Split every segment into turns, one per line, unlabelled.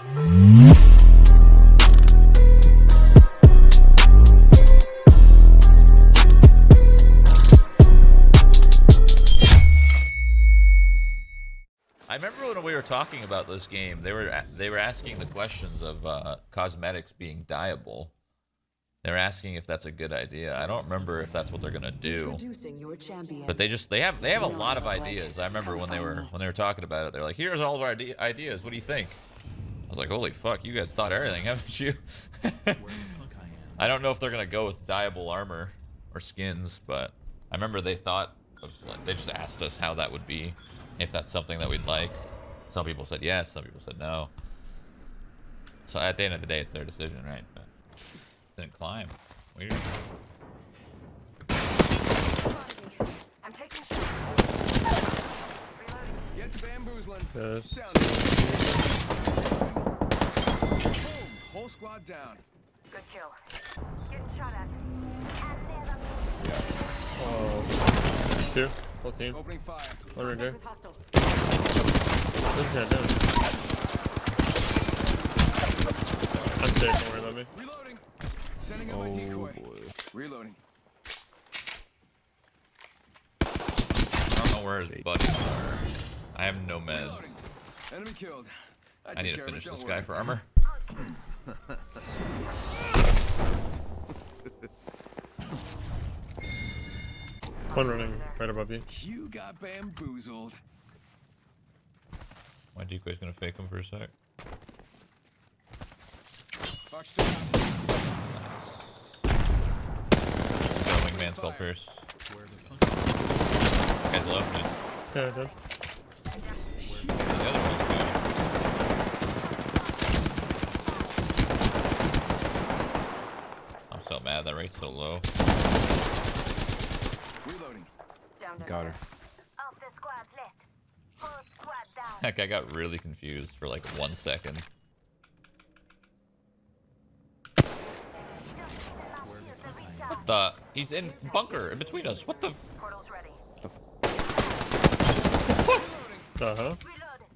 I remember when we were talking about this game, they were asking the questions of cosmetics being dyeable. They're asking if that's a good idea. I don't remember if that's what they're gonna do. But they have a lot of ideas. I remember when they were talking about it, they're like, "Here's all of our ideas. What do you think?" I was like, "Holy fuck, you guys thought everything, haven't you?" I don't know if they're gonna go with dyeable armor or skins, but I remember they thought of, like, they just asked us how that would be, if that's something that we'd like. Some people said yes, some people said no. So at the end of the day, it's their decision, right? But didn't climb. Weird.
I'm taking shots.
Get to bamboozling.
Yes.
Boom. Whole squad down.
Good kill. Getting shot at.
Oh. Two. Full team.
Opening fire.
One right there.
Hostile.
This guy down. I'm safe, don't worry about me.
Reloading. Sending in my decoy.
Boy.
Reloading.
I don't know where his buddies are. I have no meds.
Reloading. Enemy killed.
I need to finish this guy for armor.
One running right above you.
You got bamboozled.
My decoy's gonna fake him for a sec.
Box down.
Got wingman skull pierce. Guy's low.
Yeah, I did.
The other one's good. I'm so mad that rate's so low.
Reloading.
Got her.
Of the squads left. Full squad down.
Heck, I got really confused for like 1 second. What the? He's in bunker in between us. What the?
Portal's ready.
Uh-huh.
Reload.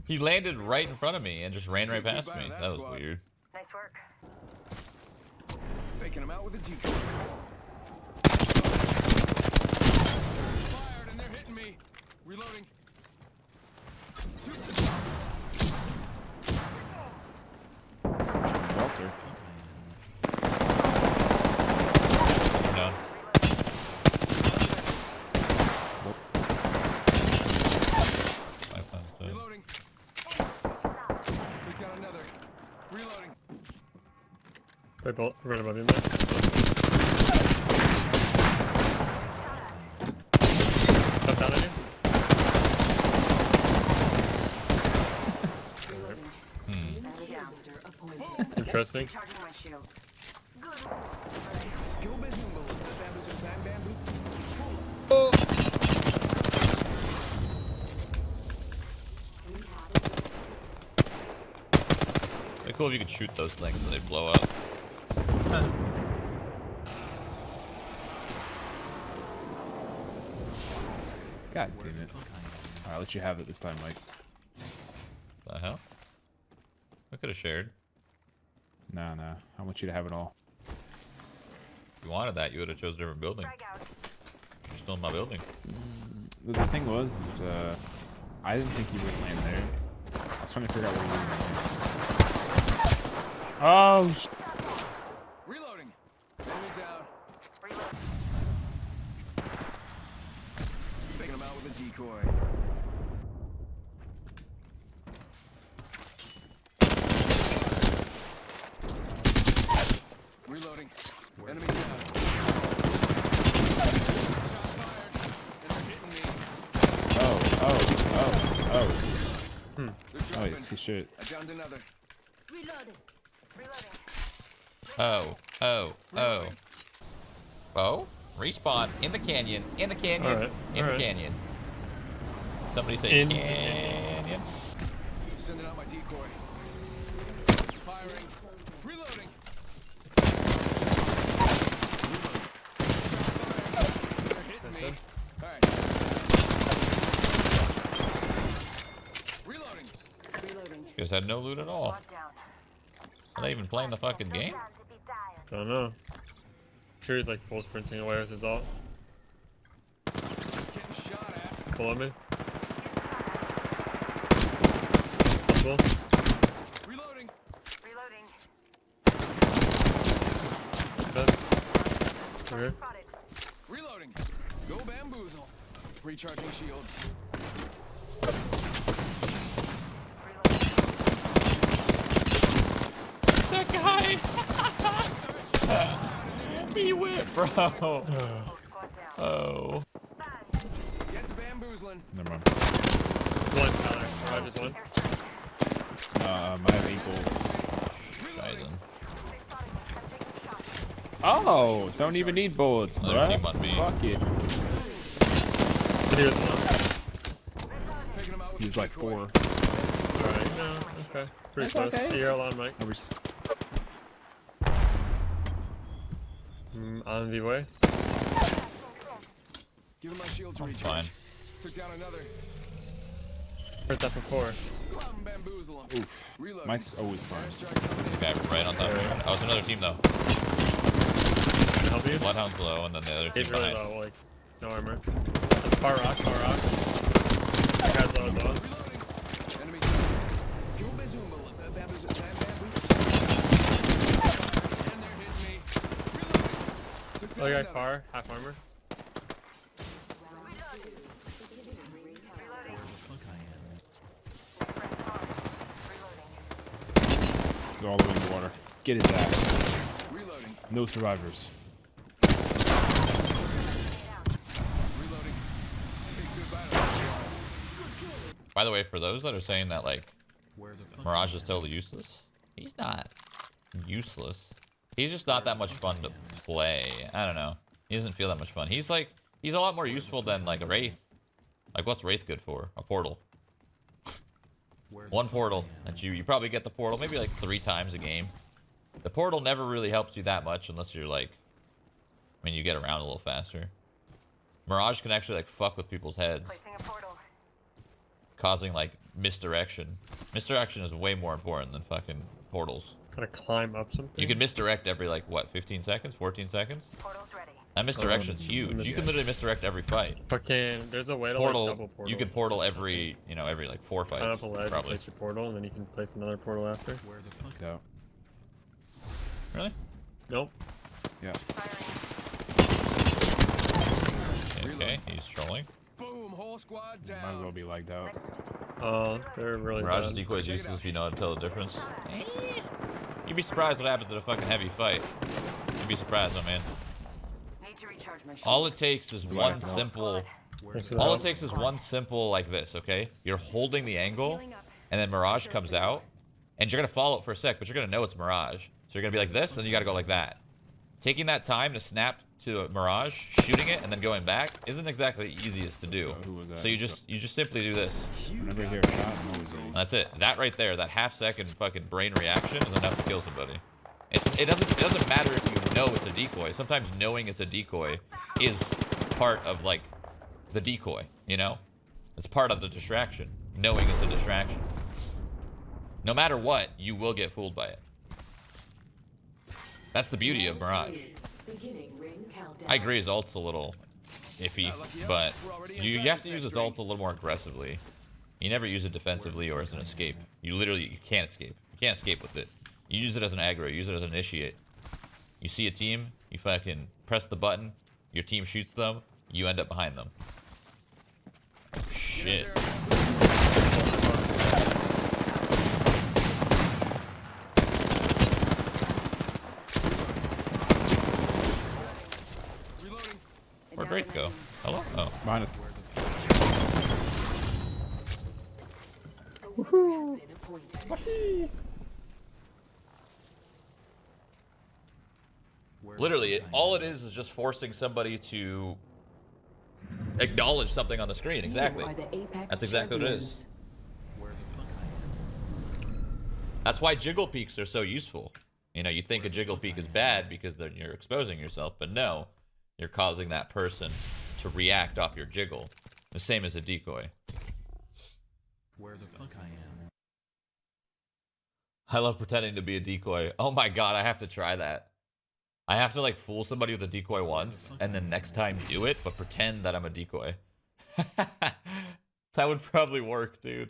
He landed right in front of me and just ran right past me. That was weird.
Nice work.
Faking him out with a decoy. Fired and they're hitting me. Reloading.
Walter.
Done.
Nope.
5 times dead.
Reloading. We got another. Reloading.
Right, bolt. Right above you, man. Step down on you. Interesting.
Charging my shields. Good.
Go bamboozle. Bamboozle. Bam bamboo.
It'd be cool if you could shoot those things and they blow up.
God damn it. Alright, I'll let you have it this time, Mike.
The hell? We could have shared.
Nah, nah. I want you to have it all.
If you wanted that, you would have chose a different building.
Frag out.
You're still in my building.
The thing was, is, I didn't think you would land there. I was trying to figure out where you were. Oh,
Reloading. Enemy down.
Reload.
Faking him out with a decoy. Reloading. Enemy down. Shot fired. And they're hitting me.
oh.
They're
Oh,
jumping.
he's shit.
I downed another.
Reloading. Reloading.
Oh. Oh? Respawn in the canyon. In the canyon.
Alright,
In the
alright.
canyon. Somebody say
In the
canyon.
Sending out my decoy. Firing. Reloading. They're hitting me. Alright. Reloading.
Reloading.
You guys had no loot at all.
Squad down.
Are they even playing the fucking
No
game?
time to be tired.
Don't know. Sure, he's like full sprinting away with his ult.
Getting shot at.
Below me. Possible.
Reloading.
Reloading.
Dead. Okay.
Spotted.
Reloading. Go bamboozle. Recharging shield.
That guy! He whipped, bro.
Squad down.
Oh.
Get to bamboozling.
Never mind.
One, Tyler. I just one.
I have 8 bullets.
Scheiße.
Oh, don't even need bullets,
Another
bruh.
team on B.
Fuck it.
Here's one.
Taking him out with
He's
the
like
decoy.
4.
Alright, no, okay. Pretty
That's
close.
okay.
You're alone, Mike.
Are we s-
On the way.
Give him my shield to
Fine.
recharge. Took down another.
Heard that before.
Go out and bamboozle him.
Oof.
Reloading.
Mike's always fine.
Airstrike coming in.
Okay, right on top of me. Oh, it's another team though.
Can I help you?
Bloodhound's low, and then the other team
He's really
behind.
low, like, no armor. That's far rock, far rock. That guy's low as well.
Reloading. Enemy down. Go bazoomba. Bamboozle. And they're hitting me. Reloading. Took down
Other guy
another.
far, half armor.
Go all the way in the water. Get his ass.
Reloading.
No survivors.
Reloading. Say goodbye to that squad.
By the way, for those that are saying that like Mirage is totally useless, he's not useless. He's just not that much fun to play. I don't know. He doesn't feel that much fun. He's a lot more useful than like a Wraith. Like what's Wraith good for? A portal. One portal that you probably get the portal maybe like 3 times a game. The portal never really helps you that much unless you're like, I mean, you get around a little faster. Mirage can actually like fuck with people's heads,
Placing a portal.
causing like misdirection. Misdirection is way more important than fucking portals.
Gotta climb up something.
You can misdirect every like what, 15 seconds, 14 seconds?
Portal's ready.
That misdirection's huge. You can literally misdirect every fight.
Fucking, there's a way to like double
Portal,
portal.
you can portal every, you know, every like 4
climb
fights,
up a ledge,
probably.
place your portal, and then you can place another portal after.
Fuck out.
Really?
Nope.
Yeah.
Okay, he's trolling.
Boom. Whole squad
Might as well
down.
be lagged out.
Oh, they're really
Mirage's
bad.
decoy is useless if you know how to tell the difference. You'd be surprised what happens in a fucking heavy fight. You'd be surprised, my man.
Need to recharge my shield.
All it takes is one
Black
simple...
Thanks for the
All
help.
it takes is one simple like this, okay? You're holding the angle, and then Mirage comes out, and you're gonna follow it for a sec, but you're gonna know it's Mirage. So you're gonna be like this, and then you gotta go like that. Taking that time to snap to a Mirage, shooting it, and then going back isn't exactly the easiest to do.
So who was that?
So you just simply do this.
Whenever I hear a shot, I'm always
And that's it. That right there, that half-second fucking brain reaction is enough to kill somebody. It doesn't matter if you know it's a decoy. Sometimes knowing it's a decoy is part of like the decoy, you know? It's part of the distraction. Knowing it's a distraction. No matter what, you will get fooled by it. That's the beauty of Mirage. I agree his ult's a little iffy, but you have to use his ult a little more aggressively. You never use it defensively or as an escape. You can't escape. You can't escape with it. You use it as an aggro, you use it as an initiate. You see a team, you fucking press the button, your team shoots them, you end up behind them. Shit.
Reloading.
Where'd Wraith go? Hello? Oh.
Behind us.
Literally, all it is just forcing somebody to acknowledge something on the screen. Exactly. That's exactly what it is. That's why jiggle peaks are so useful. You know, you think a jiggle peak is bad because then you're exposing yourself, but no, you're causing that person to react off your jiggle. The same as a decoy.
Where the fuck I am.
I love pretending to be a decoy. Oh my god, I have to try that. I have to like fool somebody with a decoy once, and then next time do it, but pretend that I'm a decoy. That would probably work, dude.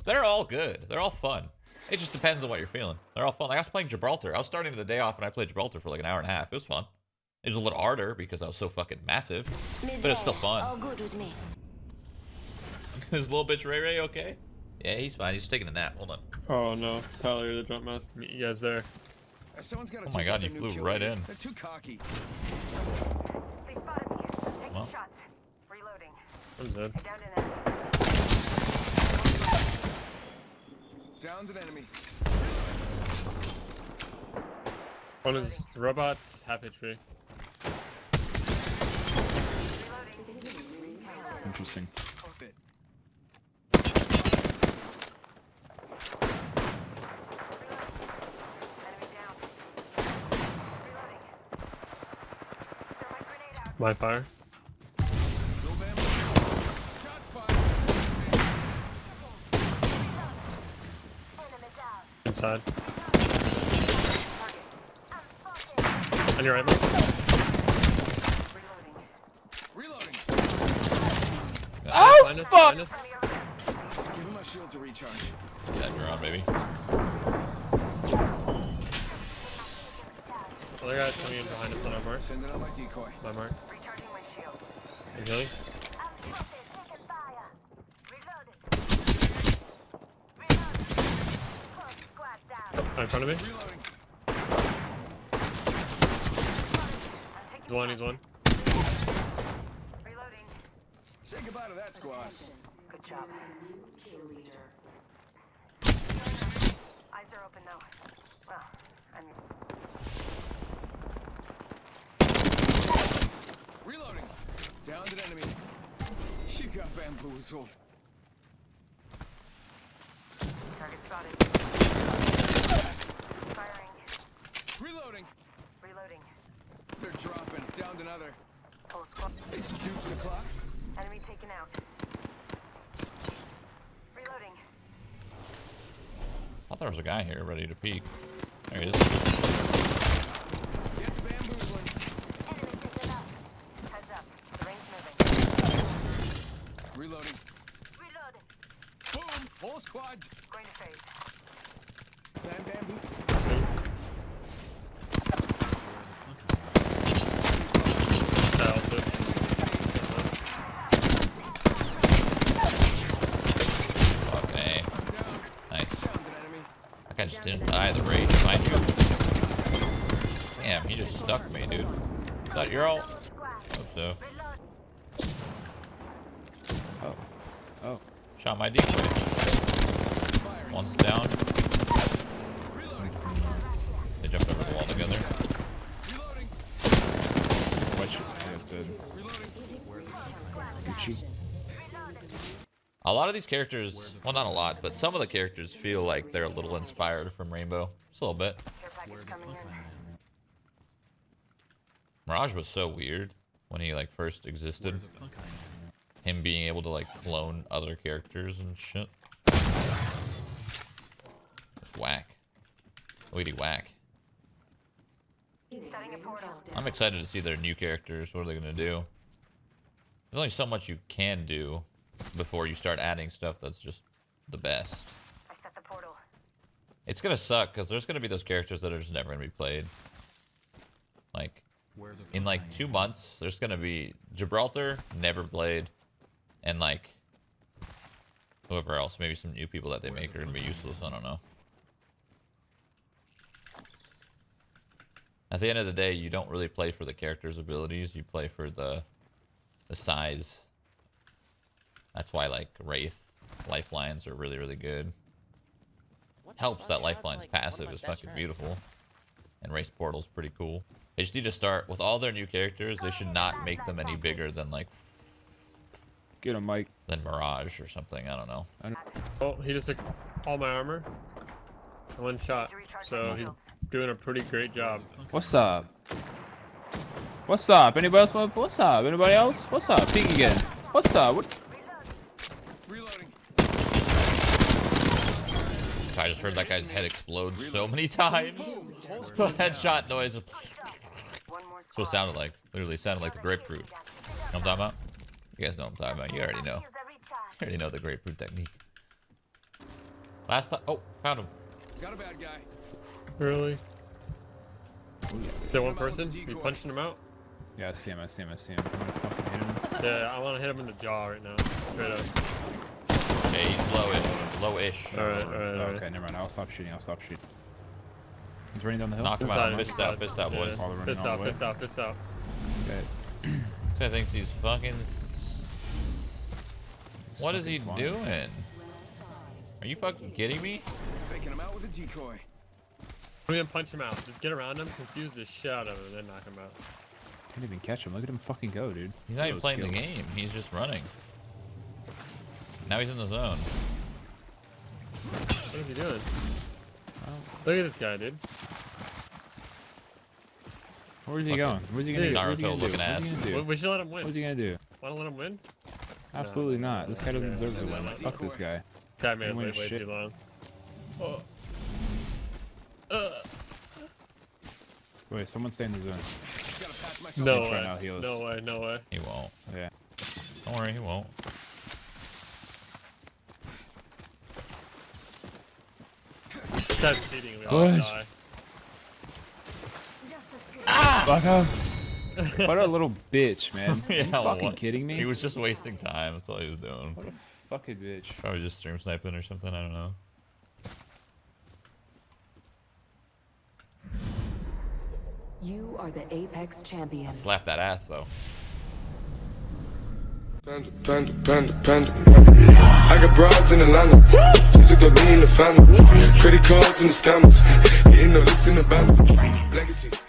They're all good. They're all fun. It just depends on what you're feeling. They're all fun. Like I was playing Gibraltar. I was starting the day off and I played Gibraltar for like an hour and a half. It was fun. It was a little harder because I was so fucking massive, but it's still fun.
All good with me.
Is little bitch Ray Ray okay? Yeah, he's fine. He's taking a nap. Hold on.
Oh no, Tyler, the jump mask. Meet you guys there.
Someone's gotta
Oh my
take
god,
out
you
their new
flew
kill
right
leader.
in.
They're too cocky.
They spotted me. Taking
Well.
shots. Reloading.
I'm dead.
Down to them.
Downed an enemy.
One is robots, half HP.
Reloading.
Interesting.
Bit.
Enemy down. Reloading. Throw my grenade out.
My fire.
Go bam. Shots fired.
Enemy down.
Inside.
Target. I'm fucking.
On your right, man.
Reloading.
Reloading.
Oh,
Behind us,
fuck!
behind us.
Enemy over there.
Give him my shield to recharge.
Yeah, you're on, baby.
Other guy's coming in behind us on our mark.
Sending out my decoy.
My mark.
Recharging my shield.
You healing?
I'm fucking taking fire. Reloading. Reloading. Close squad down.
Oh, in front of me.
Reloading.
I'm taking
He's one,
shots.
he's one.
Reloading.
Say goodbye to that squad.
Good job. Eyes are open though. Well, I'm
Reloading. Downed an enemy. You got bamboozled.
target spotted. Firing.
Reloading.
Reloading.
They're dropping. Downed another.
Full squad.
It's dukes o'clock.
Enemy taken out. Reloading.
I thought there was a guy here ready to peek. There he is.
Get the bamboozling.
Enemy taken out. Heads up. The ring's moving.
Reloading.
Reloading.
Boom. Whole squad.
Going to phase.
Bam bamboo.
Fuck me.
Down.
Nice.
Downed an enemy.
That guy just didn't die. The rage behind you. Damn, he just stuck me, dude. Thought you're all.
Double squad.
Hope so.
Reload.
Oh. Oh.
Shot my decoy.
Firing.
One's down.
Reloading.
They jumped over the wall together.
Reloading.
What should I guess dead?
Reloading.
Gucci.
A lot of these characters, well, not a lot, but some of the characters feel like they're a little inspired from Rainbow. Just a little bit.
Care package coming in.
Mirage was so weird when he like first existed. Him being able to like clone other characters and shit. It's whack. Wiggity whack.
Setting a portal.
I'm excited to see their new characters. What are they gonna do? There's only so much you can do before you start adding stuff that's just the best.
I set the portal.
It's gonna suck because there's gonna be those characters that are just never gonna be played. Like in like 2 months, there's gonna be Gibraltar never played, and like whoever else, maybe some new people that they make are gonna be useless. I don't know. At the end of the day, you don't really play for the character's abilities. You play for the size. That's why like Wraith lifelines are really, really good. Helps that lifeline's passive is fucking beautiful. And Race Portal's pretty cool. They just need to start with all their new characters. They should not make them any bigger than like
Get him, Mike.
than Mirage or something. I don't know.
Oh, he just took all my armor. in one shot. So he's doing a pretty great job.
What's up? What's up? Anybody else? What's up? Anybody else? What's up? Peek again. What's up? What?
Reloading.
I just heard that guy's head explode so many times. The headshot noise is
One more
that's what it sounded like. Literally sounded like the grapefruit. You know what I'm talking about? You guys know what I'm talking about. You already know. You already know the grapefruit technique. Last time. Oh, found him.
Got a bad guy.
Really? Is there one person? You punching him out?
Yeah, I see him. I see him. I see him. I'm gonna fucking hit him.
Yeah, I want to hit him in the jaw right now. Straight up.
Okay, he's lowish. Lowish.
Alright,
Oh,
alright.
okay, never mind. I'll stop shooting. I'll stop shooting. He's running down the hill.
Knock him
Inside,
out. Fist out. Fist out, boys.
All running
Piss
all the
out,
way.
piss out, piss out.
Okay.
This guy thinks he's fucking. What is he
fucking
doing? Are you fucking kidding me?
Faking him out with a decoy.
I'm gonna punch him out. Just get around him, confuse the shit out of him, and then knock him out.
Can't even catch him. Look at him fucking go, dude.
He's not even
Those
playing the
skills.
game. He's just running. Now he's in the zone.
What is he doing? Look at this guy, dude.
Where's he
Fucking
going? Where's he gonna do? What's he
Naruto
gonna do?
looking
What's
ass.
he gonna do?
We should let him win.
What's he gonna do?
Want to let him win?
Absolutely not. This guy doesn't deserve to win.
no.
Fuck this guy.
That man
He wins
wait way
shit.
too long. Oh.
Wait, someone stay in the zone.
Gotta patch myself.
No
try
way.
now, heals.
No way, no way.
He won't.
Yeah.
Don't worry, he won't.
This guy's cheating. We all
What?
die.
Fuck off. What a little bitch, man. Are you
Yeah,
fucking
what?
kidding me?
He was just wasting time. That's all he was doing.
What a fucking bitch.
Probably just stream sniping or something. I don't know.
You are the Apex champions.
Slap that ass though.
Panda, panda, panda, panda. I got broads in Atlanta. Just took the lean in the family. Credit cards and the scammers. Hitting the licks in the band. Legacies.